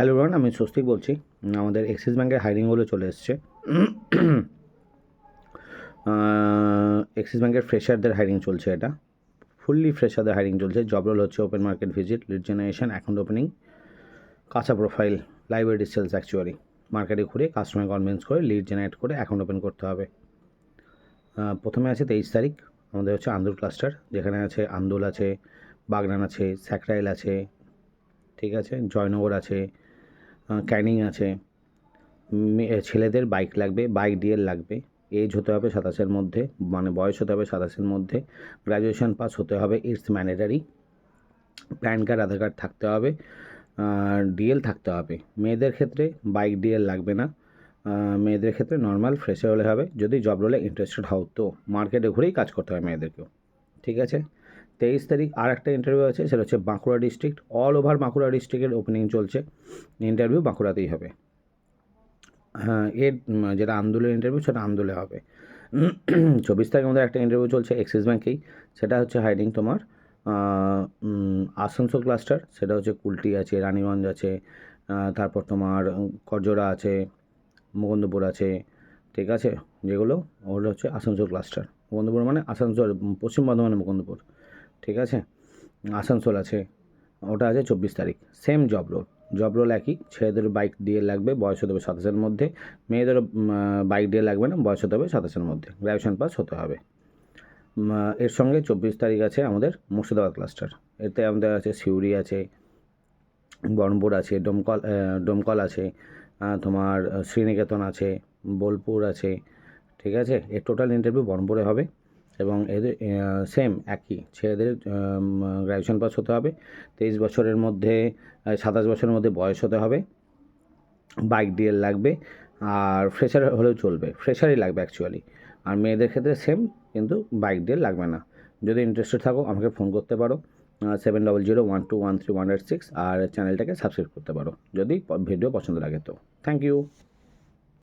Hello everyone, আমি স্বস্তিক বলছি। আমাদের এক্সিস ব্যাঙ্কের হায়ারিংগুলো চলে এসছে। এক্সিস ব্যাঙ্কের ফ্রেশারদের হায়ারিং চলছে, এটা ফুললি ফ্রেশারদের হায়ারিং চলছে। জব রোল হচ্ছে open market visit, lead generation, account opening, কাঁচা প্রোফাইল, লাইব্রেরি সেলস। অ্যাকচুয়ালি মার্কেটে ঘুরে কাস্টমার কনভিন্স করে লিড জেনারেট করে অ্যাকাউন্ট ওপেন করতে হবে। প্রথমে আছে 23 তারিখ, আমাদের হচ্ছে আন্দুল ক্লাস্টার, যেখানে আছে আন্দুল আছে, বাগনান আছে, স্যাকরাইল আছে, ঠিক আছে, জয়নগর আছে, ক্যানিং আছে। ছেলেদের বাইক লাগবে, বাইক ডিএল লাগবে। এজ হতে হবে 27-এর মধ্যে, মানে বয়স হতে হবে 27-এর মধ্যে। গ্র্যাজুয়েশন পাস হতে হবে, it's mandatory. Pan card, Aadhaar card থাকতে হবে, ডিএল থাকতে হবে। মেয়েদের ক্ষেত্রে বাইক ডিএল লাগবে না, মেয়েদের ক্ষেত্রে নর্মাল ফ্রেশার হলে হবে, যদি জব রোলে ইন্টারেস্টেড হও তো। মার্কেটে ঘুরেই কাজ করতে হবে মেয়েদেরকেও, ঠিক আছে। 23 তারিখ আর একটা ইন্টারভিউ আছে, সেটা হচ্ছে Bankura district. All over Bankura ডিস্ট্রিক্টের ওপেনিং চলছে, ইন্টারভিউ বাঁকুড়াতেই হবে। হ্যাঁ, এর যেটা আন্দোলনের ইন্টারভিউ সেটা আন্দোলে হবে। 24 তারিখ আমাদের একটা ইন্টারভিউ চলছে এক্সিস ব্যাঙ্কেই, সেটা হচ্ছে হাইডিং তোমার আসানসোল ক্লাস্টার। সেটা হচ্ছে কুলটি আছে, রানীগঞ্জ আছে, তারপর তোমার করজোড়া আছে, মুকুন্দপুর আছে, ঠিক আছে। যেগুলো ওগুলো হচ্ছে আসানসোল ক্লাস্টার। মুকুন্দপুর মানে আসানসোল, পশ্চিম বর্ধমানে মুকুন্দপুর, ঠিক আছে। আসানসোল আছে, ওটা আছে 24 তারিখ। সেম জব রোল একই। ছেলেদের বাইক দিয়ে লাগবে, বয়স হতে হবে 27-এর মধ্যে। মেয়েদেরও বাইক দিয়ে লাগবে না, বয়স হতে হবে 27-এর মধ্যে। গ্র্যাজুয়েশন পাস হতে হবে। এর সঙ্গে 24 তারিখ আছে আমাদের মুর্শিদাবাদ ক্লাস্টার। এতে আমাদের আছে সিউড়ি আছে, বহরমপুর আছে, ডোমকল আছে, তোমার শ্রীনিকেতন আছে, বোলপুর আছে, ঠিক আছে। এর টোটাল ইন্টারভিউ বহরমপুরে হবে এবং এদের সেম একই। ছেলেদের গ্র্যাজুয়েশন পাস হতে হবে, 23 বছরের মধ্যে, 27 বছরের মধ্যে বয়স হতে হবে, বাইক ডিএল লাগবে, আর ফ্রেশার হলেও চলবে, ফ্রেশারই লাগবে অ্যাকচুয়ালি। আর মেয়েদের ক্ষেত্রে সেম, কিন্তু বাইক ডিএল লাগবে না। যদি ইন্টারেস্টেড থাকো আমাকে ফোন করতে পারো, 7001213186, আর চ্যানেলটাকে সাবস্ক্রাইব করতে পারো যদি ভিডিও পছন্দ লাগে তো। Thank you.